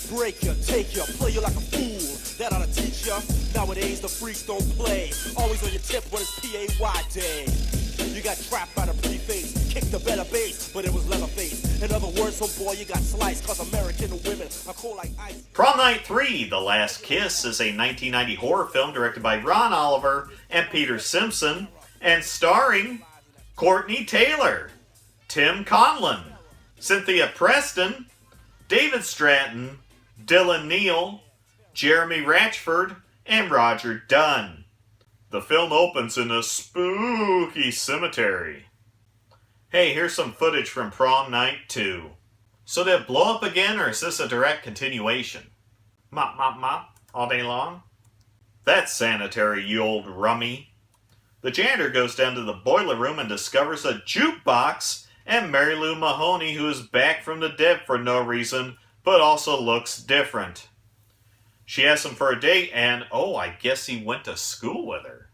break you, take you, play you like a fool. That ought to teach you. Nowadays the freaks don't play. Always on your tip when it's PAY day. You got trapped by the pretty face, kicked the better bass, but it was Leatherface. In other words, oh boy, you got sliced, cause American women are cool like ice. Prom Night III, The Last Kiss, is a 1990 horror film directed by Ron Oliver and Peter Simpson, and starring Courtney Taylor, Tim Conlon, Cynthia Preston, David Stratton, Dylan Neal, Jeremy Ratchford, and Roger Dunn. The film opens in a spooky cemetery. Hey, here's some footage from Prom Night 2. So did it blow up again, or is this a direct continuation? Mop, mop, mop, all day long? That's sanitary, you old rummy. The janitor goes down to the boiler room and discovers a jukebox and Mary Lou Mahoney, who is back from the dead for no reason, but also looks different. She asks him for a date, and oh, I guess he went to school with her.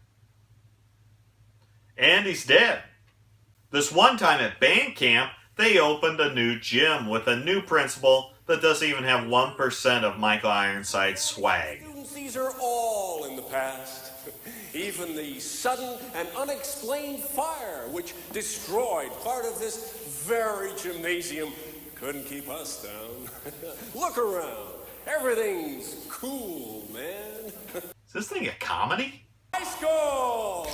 And he's dead. This one time at band camp, they opened a new gym with a new principal that doesn't even have 1% of Michael Ironside's swag. These are all in the past. Even the sudden and unexplained fire which destroyed part of this very gymnasium couldn't keep us down. Look around. Everything's cool, man. Is this thing a comedy? High school!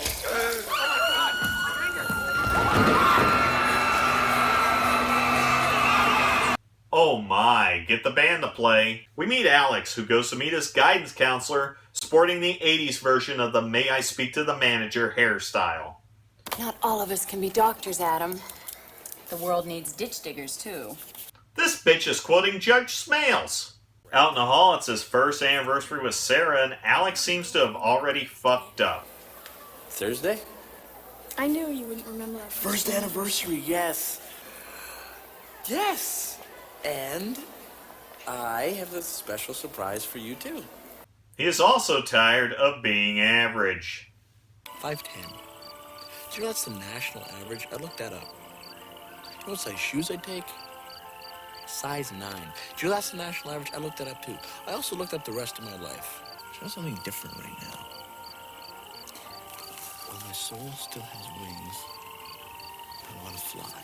Oh my, get the band to play. We meet Alex, who goes to meet his guidance counselor, sporting the 80s version of the May I Speak to the Manager hairstyle. Not all of us can be doctors, Adam. The world needs ditch diggers, too. This bitch is quoting Judge Smales. Out in the hall, it's his first anniversary with Sarah, and Alex seems to have already fucked up. Thursday? I knew you wouldn't remember our First anniversary, yes. Yes! And I have a special surprise for you, too. He is also tired of being average. 5'10". Do you know that's the national average? I looked that up. Do you know what size shoes I take? Size 9. Do you know that's the national average? I looked that up, too. I also looked up the rest of my life. Do you know something different right now? When my soul still has wings, I want to fly.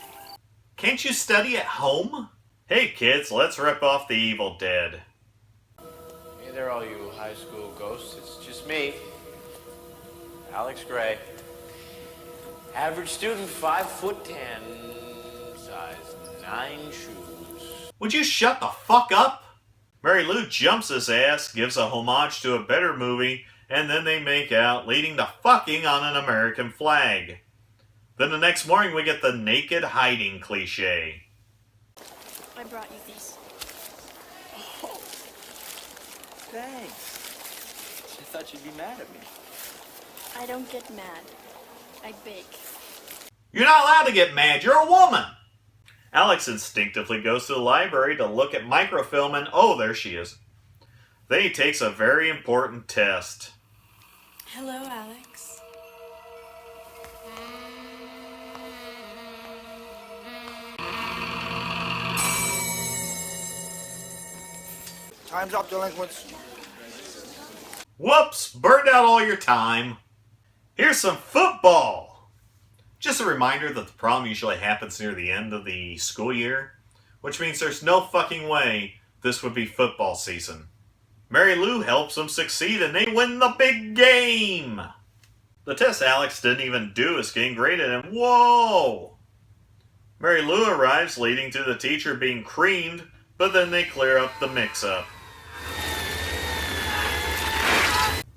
Can't you study at home? Hey kids, let's rip off the Evil Dead. Hey there, all you high school ghosts. It's just me, Alex Gray. Average student, 5'10", size 9 shoes. Would you shut the fuck up? Mary Lou jumps his ass, gives a homage to a better movie, and then they make out, leading to fucking on an American flag. Then the next morning we get the naked hiding cliche. I brought you these. Oh, thanks. I thought you'd be mad at me. I don't get mad. I bake. You're not allowed to get mad, you're a woman! Alex instinctively goes to the library to look at microfilm, and oh, there she is. Then he takes a very important test. Hello, Alex. Time's up, delinquents. Whoops! Burned out all your time. Here's some football! Just a reminder that the prom usually happens near the end of the school year, which means there's no fucking way this would be football season. Mary Lou helps them succeed and they win the big game! The test Alex didn't even do is getting graded, and whoa! Mary Lou arrives, leading to the teacher being creamed, but then they clear up the mix-up.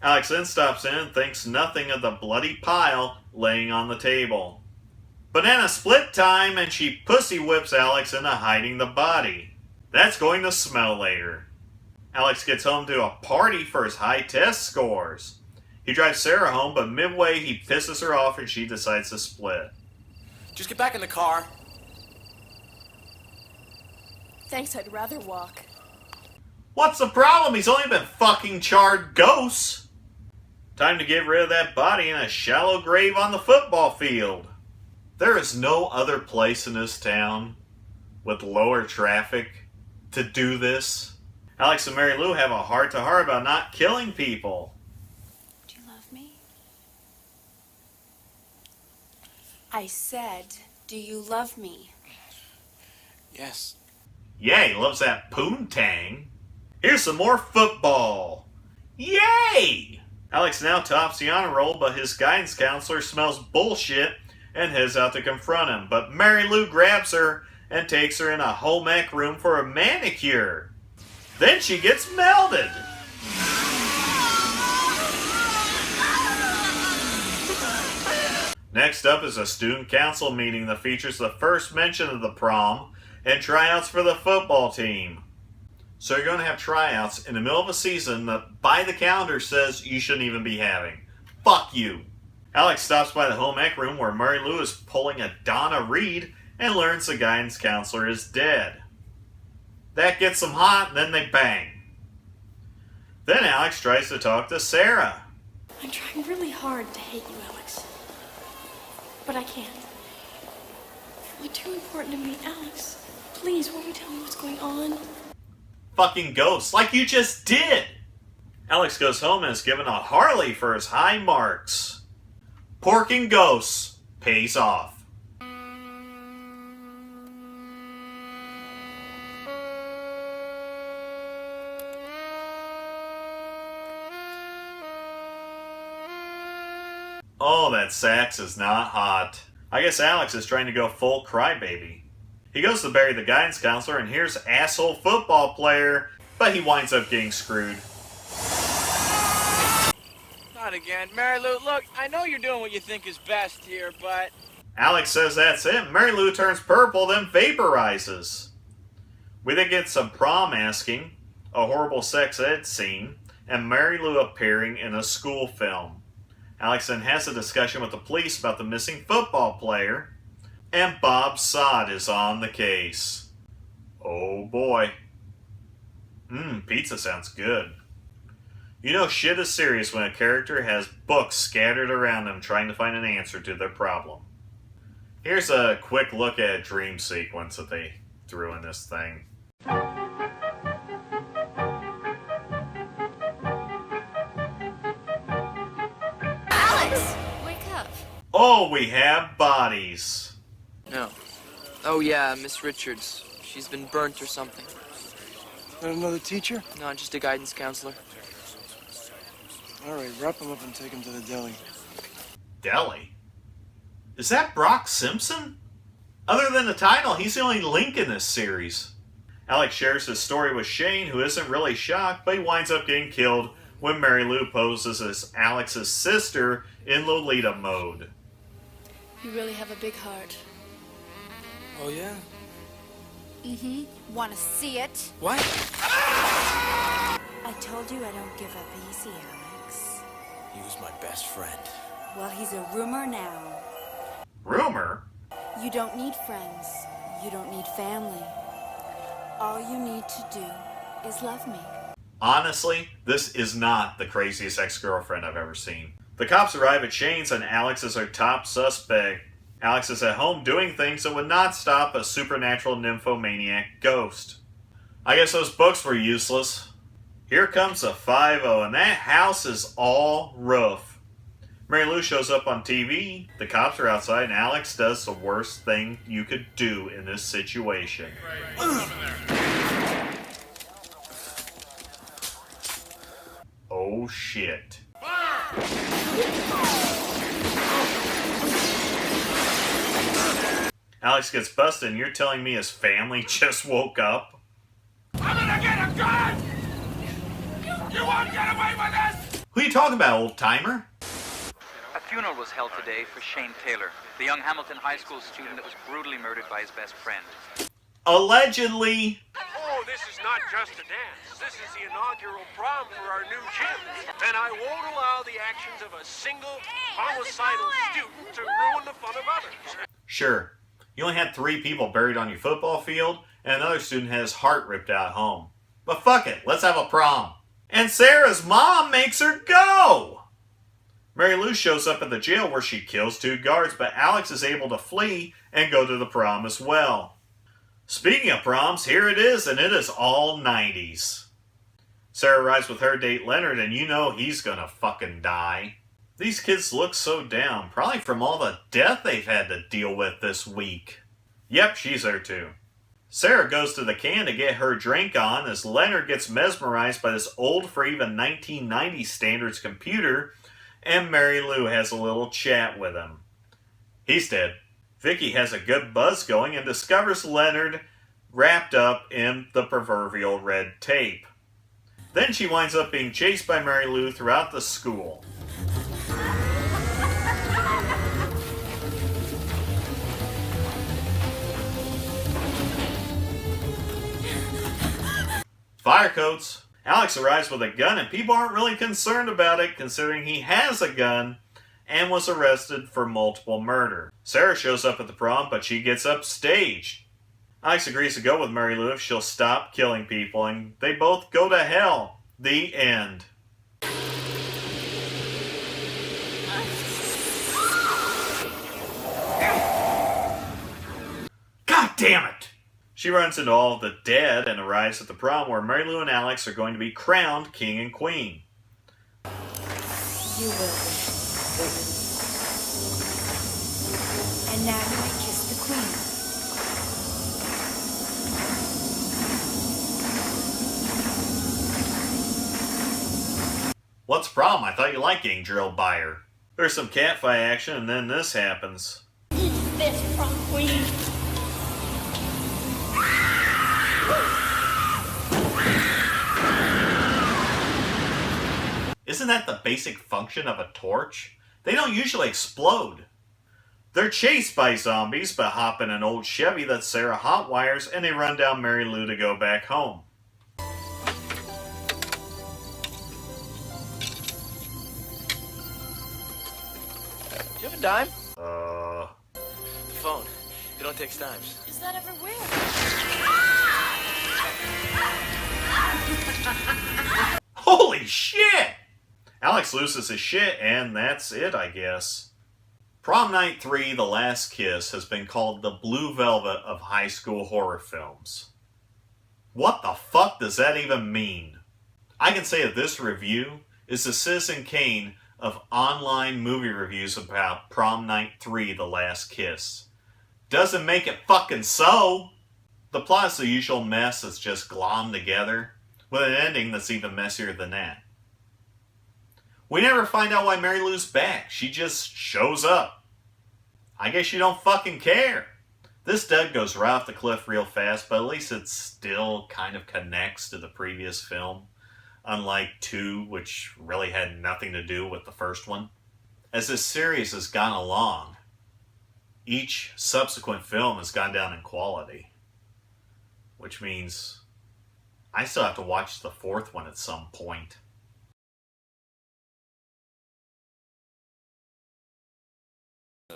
Alex then stops in and thinks nothing of the bloody pile laying on the table. Banana split time, and she pussy whips Alex into hiding the body. That's going to smell later. Alex gets home to a party for his high test scores. He drives Sarah home, but midway he pisses her off and she decides to split. Just get back in the car. Thanks, I'd rather walk. What's the problem? He's only been fucking charred ghosts. Time to get rid of that body in a shallow grave on the football field. There is no other place in this town with lower traffic to do this. Alex and Mary Lou have a heart-to-heart about not killing people. Do you love me? I said, do you love me? Yes. Yeah, he loves that poontang. Here's some more football. Yay! Alex now tops the honor roll, but his guidance counselor smells bullshit and heads out to confront him. But Mary Lou grabs her and takes her in a home ec room for a manicure. Then she gets melted. Next up is a student council meeting that features the first mention of the prom and tryouts for the football team. So you're going to have tryouts in the middle of a season that by the calendar says you shouldn't even be having. Fuck you. Alex stops by the home ec room where Mary Lou is pulling a Donna Reed and learns the guidance counselor is dead. That gets them hot and then they bang. Then Alex tries to talk to Sarah. I'm trying really hard to hate you, Alex. But I can't. You're too important to me, Alex. Please, won't you tell me what's going on? Fucking ghosts, like you just did. Alex goes home and is given a Harley for his high marks. Porking ghosts pays off. Oh, that sax is not hot. I guess Alex is trying to go full crybaby. He goes to bury the guidance counselor and here's asshole football player, but he winds up getting screwed. Not again. Mary Lou, look, I know you're doing what you think is best here, but... Alex says that's it. Mary Lou turns purple, then vaporizes. We then get some prom asking, a horrible sex ed scene, and Mary Lou appearing in a school film. Alex then has a discussion with the police about the missing football player, and Bob Sod is on the case. Oh boy. Pizza sounds good. You know shit is serious when a character has books scattered around them trying to find an answer to their problem. Here's a quick look at a dream sequence that they threw in this thing. Alex! Wake up. Oh, we have bodies. No. Oh, yeah, Miss Richards. She's been burnt or something. Not another teacher? No, just a guidance counselor. All right, wrap him up and take him to the deli. Deli? Is that Brock Simpson? Other than the title, he's the only link in this series. Alex shares his story with Shane, who isn't really shocked, but he winds up getting killed when Mary Lou poses as Alex's sister in Lolita mode. You really have a big heart. Oh, yeah? Mm-hmm. Want to see it? What? I told you I don't give up easy, Alex. He was my best friend. Well, he's a rumor now. Rumor? You don't need friends. You don't need family. All you need to do is love me. Honestly, this is not the craziest ex-girlfriend I've ever seen. The cops arrive at Shane's and Alex is our top suspect. Alex is at home doing things that would not stop a supernatural nymphomaniac ghost. I guess those books were useless. Here comes a 5-0 and that house is all roof. Mary Lou shows up on TV, the cops are outside, and Alex does the worst thing you could do in this situation. Oh shit. Alex gets busted and you're telling me his family just woke up? I'm gonna get a gun! You won't get away with this! Who are you talking about, old timer? A funeral was held today for Shane Taylor, the young Hamilton High School student that was brutally murdered by his best friend. Allegedly. Oh, this is not just a dance. This is the inaugural prom for our new gym. And I won't allow the actions of a single homicidal student to ruin the fun of others. Sure, you only had 3 people buried on your football field, and another student had his heart ripped out at home. But fuck it, let's have a prom. And Sarah's mom makes her go! Mary Lou shows up at the jail where she kills 2 guards, but Alex is able to flee and go to the prom as well. Speaking of proms, here it is, and it is all 90s. Sarah arrives with her date Leonard, and you know he's gonna fucking die. These kids look so down, probably from all the death they've had to deal with this week. Yep, she's there too. Sarah goes to the can to get her drink on as Leonard gets mesmerized by this old for even 1990 standards computer, and Mary Lou has a little chat with him. He's dead. Vicky has a good buzz going and discovers Leonard wrapped up in the proverbial red tape. Then she winds up being chased by Mary Lou throughout the school. Fire coats. Alex arrives with a gun and people aren't really concerned about it considering he has a gun and was arrested for multiple murder. Sarah shows up at the prom but she gets upstaged. Alex agrees to go with Mary Lou if she'll stop killing people and they both go to hell. The end. God damn it! She runs into all of the dead and arrives at the prom where Mary Lou and Alex are going to be crowned king and queen. You will be. And now you may kiss the queen. What's the problem? I thought you liked getting drilled by her. There's some catfight action and then this happens. This prom queen. Isn't that the basic function of a torch? They don't usually explode. They're chased by zombies, but hop in an old Chevy that Sarah hotwires and they run down Mary Lou to go back home. Do you have a dime? The phone. It don't take dimes. Is that ever weird? Holy shit! Alex loses his shit, and that's it, I guess. Prom Night 3, The Last Kiss, has been called the blue velvet of high school horror films. What the fuck does that even mean? I can say that this review is the Citizen Kane of online movie reviews about Prom Night 3, The Last Kiss. Doesn't make it fucking so! The plot is the usual mess that's just glommed together, with an ending that's even messier than that. We never find out why Mary Lou's back. She just shows up. I guess you don't fucking care. This dead goes right off the cliff real fast, but at least it still kind of connects to the previous film. Unlike 2, which really had nothing to do with the first one. As this series has gone along, each subsequent film has gone down in quality. Which means I still have to watch the 4th one at some point.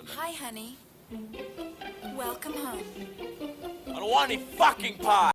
Hi, honey. Welcome home. I don't want any fucking pie.